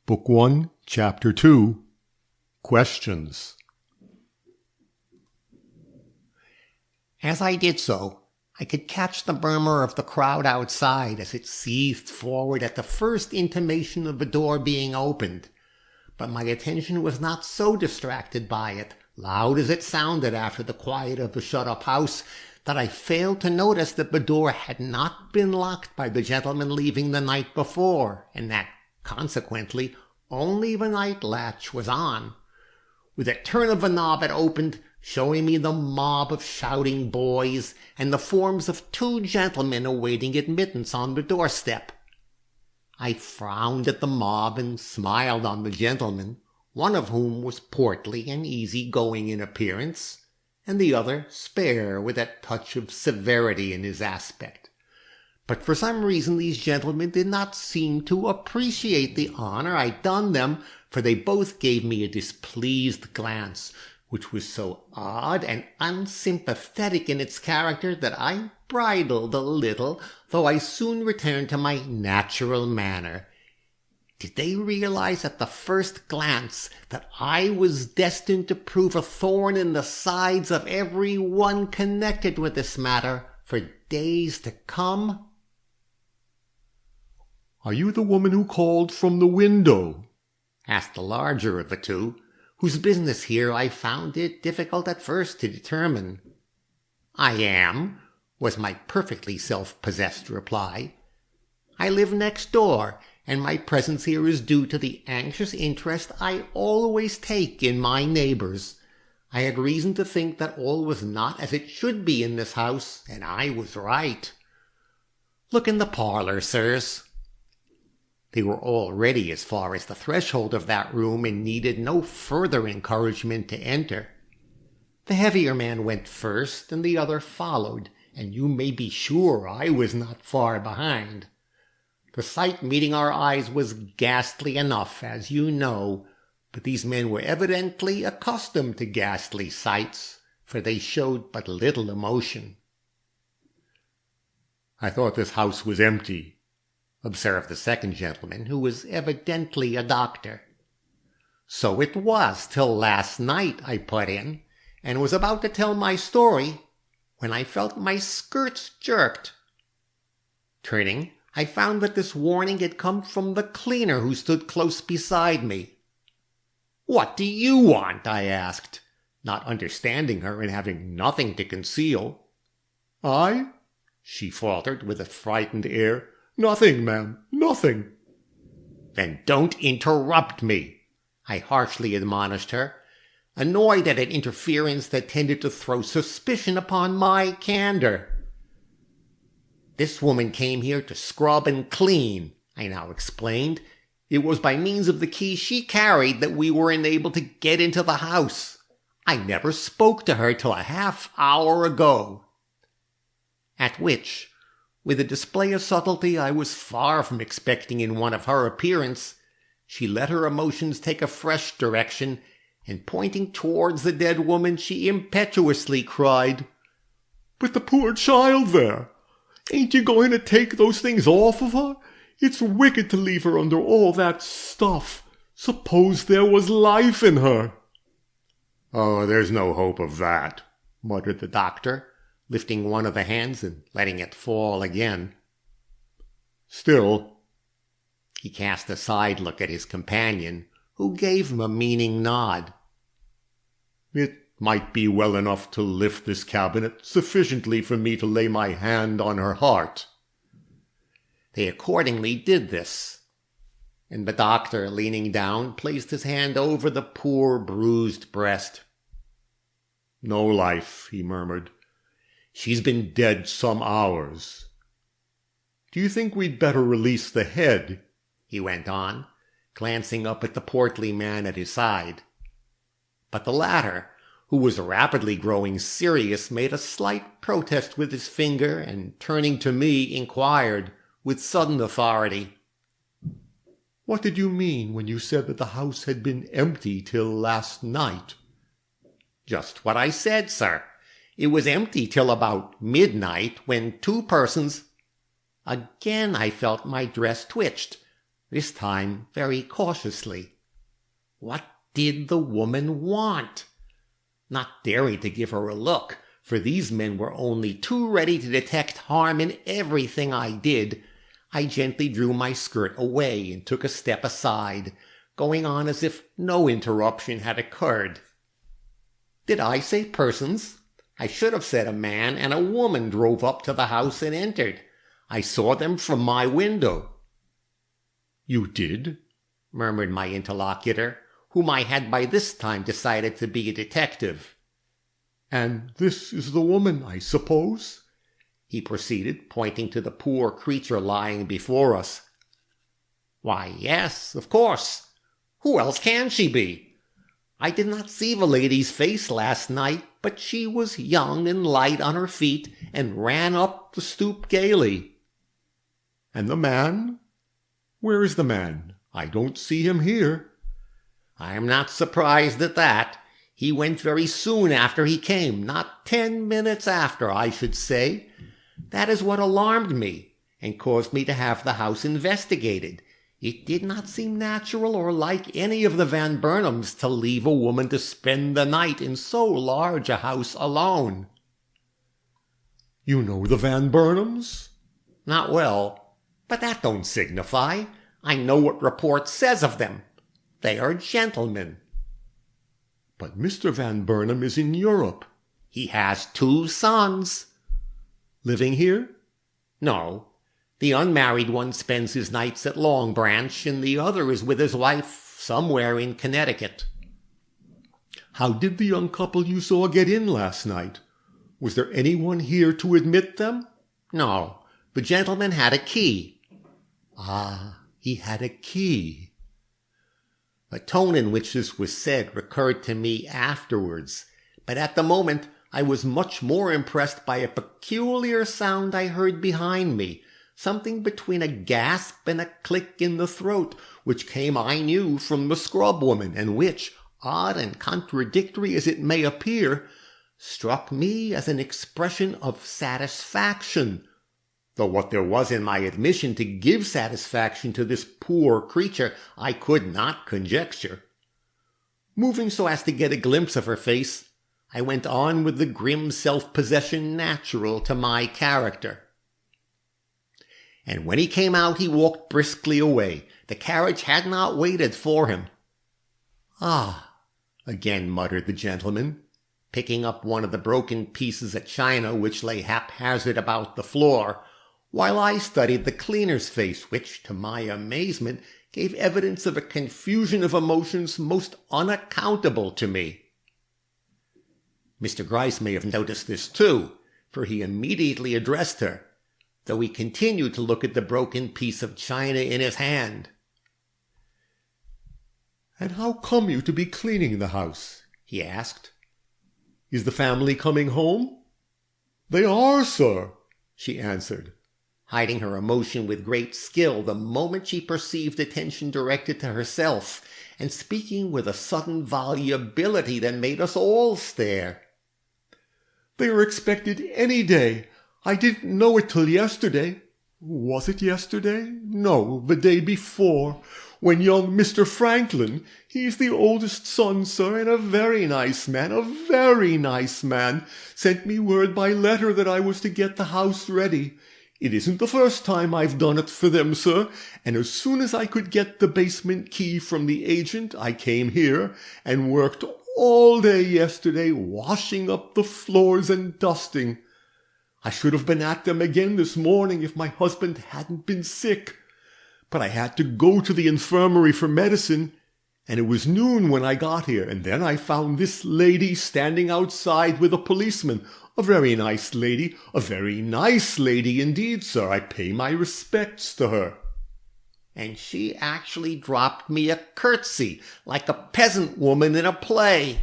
Book 1, Chapter 2, Questions. As I did so, I could catch the murmur of the crowd outside as it seethed forward at the first intimation of the door being opened. But my attention was not so distracted by it, loud as it sounded after the quiet of the shut-up house, that I failed to notice that the door had not been locked by the gentleman leaving the night before, and that, consequently, only the night latch was on. With a turn of the knob it opened, showing me the mob of shouting boys and the forms of two gentlemen awaiting admittance on the doorstep. I frowned at the mob and smiled on the gentleman, one of whom was portly and easy-going in appearance, and the other spare with a touch of severity in his aspect. But for some reason these gentlemen did not seem to appreciate the honor I'd done them, for they both gave me a displeased glance, which was so odd and unsympathetic in its character that I bridled a little, though I soon returned to my natural manner. Did they realize at the first glance that I was destined to prove a thorn in the sides of every one connected with this matter for days to come? "Are you the woman who called from the window?" asked the larger of the two, whose business here I found it difficult at first to determine. "I am," was my perfectly self-possessed reply. "I live next door, and my presence here is due to the anxious interest I always take in my neighbors. I had reason to think that all was not as it should be in this house, and I was right. Look in the parlor, sirs." They were already as far as the threshold of that room and needed no further encouragement to enter. The heavier man went first, and the other followed, and you may be sure I was not far behind. The sight meeting our eyes was ghastly enough, as you know, but these men were evidently accustomed to ghastly sights, for they showed but little emotion. "I thought this house was empty," observed the second gentleman, who was evidently a doctor. "So it was till last night," I put in, and was about to tell my story when I felt my skirts jerked. Turning, I found that this warning had come from the cleaner who stood close beside me. "What do you want?" I asked, not understanding her and having nothing to conceal. "I?" she faltered with a frightened air. "Nothing, ma'am, nothing." "Then don't interrupt me," I harshly admonished her, annoyed at an interference that tended to throw suspicion upon my candor. "This woman came here to scrub and clean," I now explained. "It was by means of the key she carried that we were enabled to get into the house. I never spoke to her till a half-hour ago." At which, with a display of subtlety I was far from expecting in one of her appearance, she let her emotions take a fresh direction, and pointing towards the dead woman, she impetuously cried, "But the poor child there! Ain't you going to take those things off of her? It's wicked to leave her under all that stuff. Suppose there was life in her." "Oh, there's no hope of that," muttered the doctor, lifting one of the hands and letting it fall again. "Still," he cast a side look at his companion, who gave him a meaning nod, "it might be well enough to lift this cabinet sufficiently for me to lay my hand on her heart." They accordingly did this, and the doctor, leaning down, placed his hand over the poor bruised breast. "No life," he murmured. "She's been dead some hours. Do you think we'd better release the head?" he went on, glancing up at the portly man at his side. But the latter, who was rapidly growing serious, made a slight protest with his finger, and turning to me, inquired, with sudden authority, "What did you mean when you said that the house had been empty till last night?" "Just what I said, sir. It was empty till about midnight, when two persons—" Again I felt my dress twitched, this time very cautiously. What did the woman want? Not daring to give her a look, for these men were only too ready to detect harm in everything I did, I gently drew my skirt away and took a step aside, going on as if no interruption had occurred. Did I say persons? I should have said a man and a woman drove up to the house and entered. I saw them from my window. You did? Murmured my interlocutor, whom I had by this time decided to be a detective. And this is the woman, I suppose? He proceeded, pointing to the poor creature lying before us. Why, yes, of course. Who else can she be? I did not see the lady's face last night, but she was young and light on her feet, and ran up the stoop gaily. And the man? Where is the man? I don't see him here. I am not surprised at that. He went very soon after he came, not 10 minutes after, I should say. That is what alarmed me, and caused me to have the house investigated. It did not seem natural or like any of the Van Burnhams to leave a woman to spend the night in so large a house alone. You know the Van Burnhams? Not well, but that don't signify. I know what report says of them. They are gentlemen. But Mr. Van Burnham is in Europe. He has 2 sons. Living here? No. The unmarried one spends his nights at Long Branch, and the other is with his wife somewhere in Connecticut. How did the young couple you saw get in last night? Was there anyone here to admit them? No. The gentleman had a key. Ah, he had a key. The tone in which this was said recurred to me afterwards, but at the moment I was much more impressed by a peculiar sound I heard behind me, something between a gasp and a click in the throat, which came, I knew, from the scrub woman, and which, odd and contradictory as it may appear, struck me as an expression of satisfaction, though what there was in my admission to give satisfaction to this poor creature I could not conjecture. Moving so as to get a glimpse of her face, I went on with the grim self-possession natural to my character. And when he came out, he walked briskly away. The carriage had not waited for him. Ah, again muttered the gentleman, picking up one of the broken pieces of china which lay haphazard about the floor, while I studied the cleaner's face, which, to my amazement, gave evidence of a confusion of emotions most unaccountable to me. Mr. Gryce may have noticed this too, for he immediately addressed her, though he continued to look at the broken piece of china in his hand. "And how come you to be cleaning the house?" he asked. "Is the family coming home?" "They are, sir," she answered, hiding her emotion with great skill the moment she perceived attention directed to herself, and speaking with a sudden volubility that made us all stare. "They are expected any day. I didn't know it till yesterday. Was it yesterday? No, the day before, when young Mr. Franklin, he's the oldest son, sir, and a very nice man, sent me word by letter that I was to get the house ready. It isn't the first time I've done it for them, sir, and as soon as I could get the basement key from the agent, I came here and worked all day yesterday washing up the floors and dusting. I should have been at them again this morning if my husband hadn't been sick, but I had to go to the infirmary for medicine, and it was noon when I got here, and then I found this lady standing outside with a policeman. A very nice lady indeed, sir. I pay my respects to her." And she actually dropped me a curtsy, like a peasant woman in a play.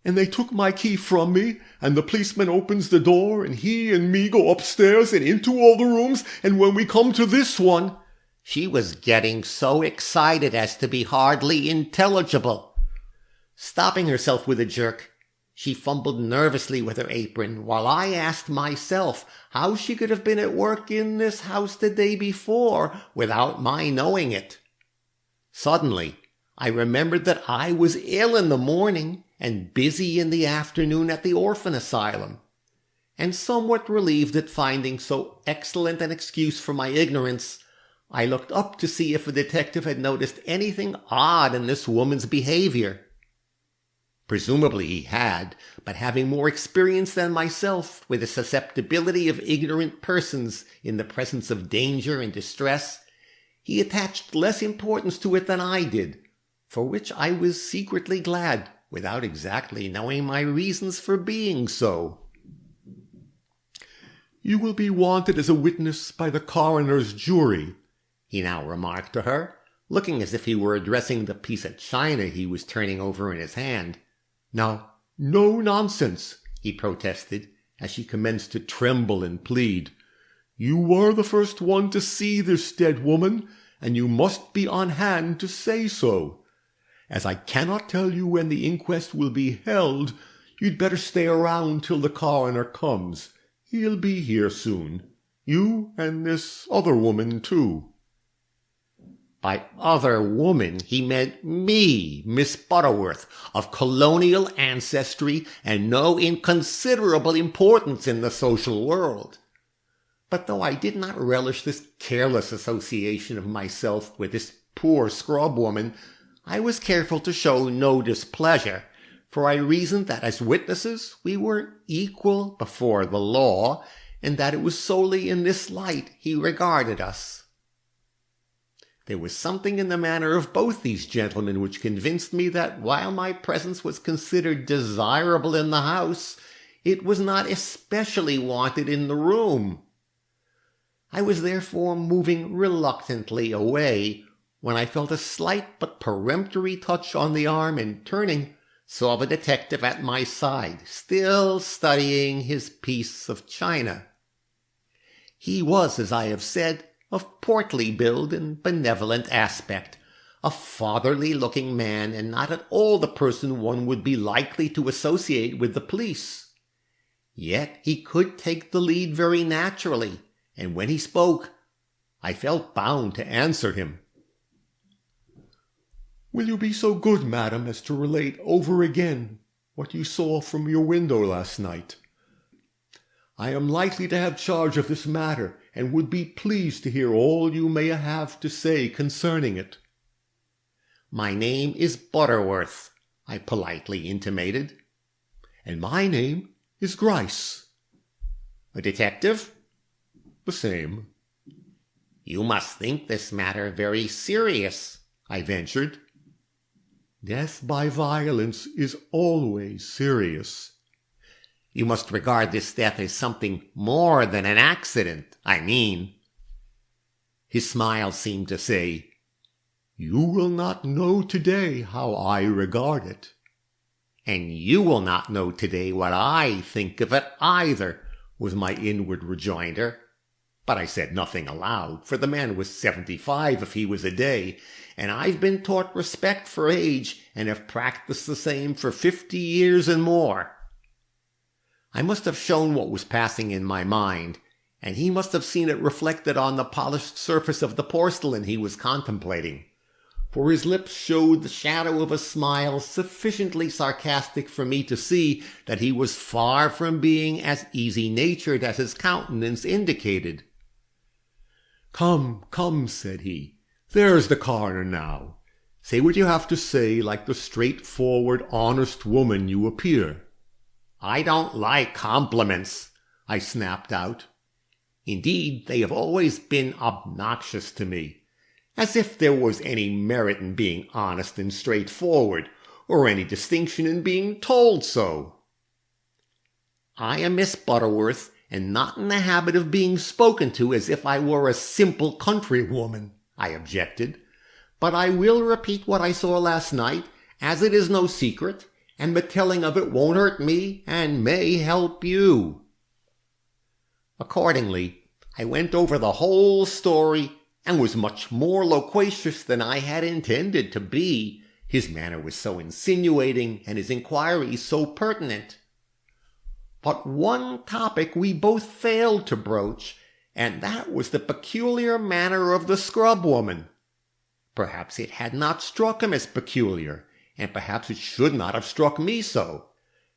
"And they took my key from me, and the policeman opens the door, and he and me go upstairs and into all the rooms, and when we come to this one—" She was getting so excited as to be hardly intelligible. Stopping herself with a jerk, She fumbled nervously with her apron, while I asked myself how she could have been at work in this house the day before without my knowing it. Suddenly, I remembered that I was ill in the morning and busy in the afternoon at the orphan asylum, and somewhat relieved at finding so excellent an excuse for my ignorance, I looked up to see if the detective had noticed anything odd in this woman's behavior. Presumably he had, but having more experience than myself with the susceptibility of ignorant persons in the presence of danger and distress, he attached less importance to it than I did, for which I was secretly glad, without exactly knowing my reasons for being so. "You will be wanted as a witness by the coroner's jury," he now remarked to her, looking as if he were addressing the piece of china he was turning over in his hand. "Now, no nonsense," he protested, as she commenced to tremble and plead. "You were the first one to see this dead woman, and you must be on hand to say so. As I cannot tell you when the inquest will be held, you'd better stay around till the coroner comes. He'll be here soon. You and this other woman, too." By other woman, he meant me, Miss Butterworth, of colonial ancestry and no inconsiderable importance in the social world. But though I did not relish this careless association of myself with this poor scrub woman, I was careful to show no displeasure, for I reasoned that as witnesses we were equal before the law, and that it was solely in this light he regarded us. There was something in the manner of both these gentlemen which convinced me that while my presence was considered desirable in the house, it was not especially wanted in the room. I was therefore moving reluctantly away, when I felt a slight but peremptory touch on the arm, and turning, saw the detective at my side, still studying his piece of china. He was, as I have said, of portly build and benevolent aspect, a fatherly-looking man, and not at all the person one would be likely to associate with the police. Yet he could take the lead very naturally, and when he spoke, I felt bound to answer him. "Will you be so good, madam, as to relate over again what you saw from your window last night? I am likely to have charge of this matter, and would be pleased to hear all you may have to say concerning it." "My name is Butterworth," I politely intimated. "And my name is Gryce." "A detective?" "The same." "You must think this matter very serious," I ventured. "Death by violence is always serious." "You must regard this death as something more than an accident, I mean." His smile seemed to say, "You will not know today how I regard it." "And you will not know today what I think of it either," was my inward rejoinder. But I said nothing aloud, for the man was 75 if he was a day, and I've been taught respect for age and have practiced the same for 50 years and more. I must have shown what was passing in my mind, and he must have seen it reflected on the polished surface of the porcelain he was contemplating, for his lips showed the shadow of a smile sufficiently sarcastic for me to see that he was far from being as easy-natured as his countenance indicated. "Come, come," said he, "there's the coroner now. Say what you have to say like the straightforward, honest woman you appear." "I don't like compliments," I snapped out. Indeed, they have always been obnoxious to me, as if there was any merit in being honest and straightforward, or any distinction in being told so. "I am Miss Butterworth, and not in the habit of being spoken to as if I were a simple countrywoman," I objected. "But I will repeat what I saw last night, as it is no secret, and the telling of it won't hurt me and may help you." Accordingly, I went over the whole story and was much more loquacious than I had intended to be, His manner was so insinuating and his inquiries so pertinent. But one topic we both failed to broach, and that was the peculiar manner of the scrub woman. Perhaps it had not struck him as peculiar, and perhaps it should not have struck me so.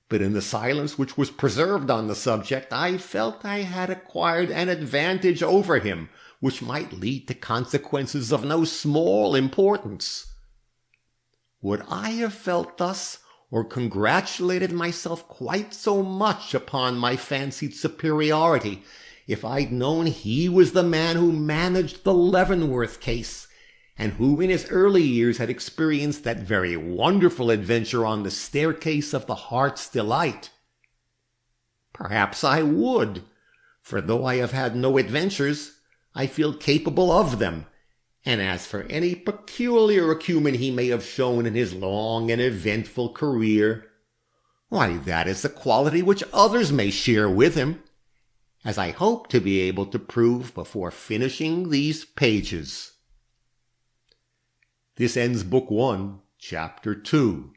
But in the silence which was preserved on the subject, I felt I had acquired an advantage over him, which might lead to consequences of no small importance. Would I have felt thus, or congratulated myself quite so much upon my fancied superiority, if I'd known he was the man who managed the Leavenworth case, and who in his early years had experienced that very wonderful adventure on the staircase of the Heart's Delight? Perhaps I would, for though I have had no adventures, I feel capable of them, and as for any peculiar acumen he may have shown in his long and eventful career, why, that is a quality which others may share with him, as I hope to be able to prove before finishing these pages. This ends Book 1, Chapter 2.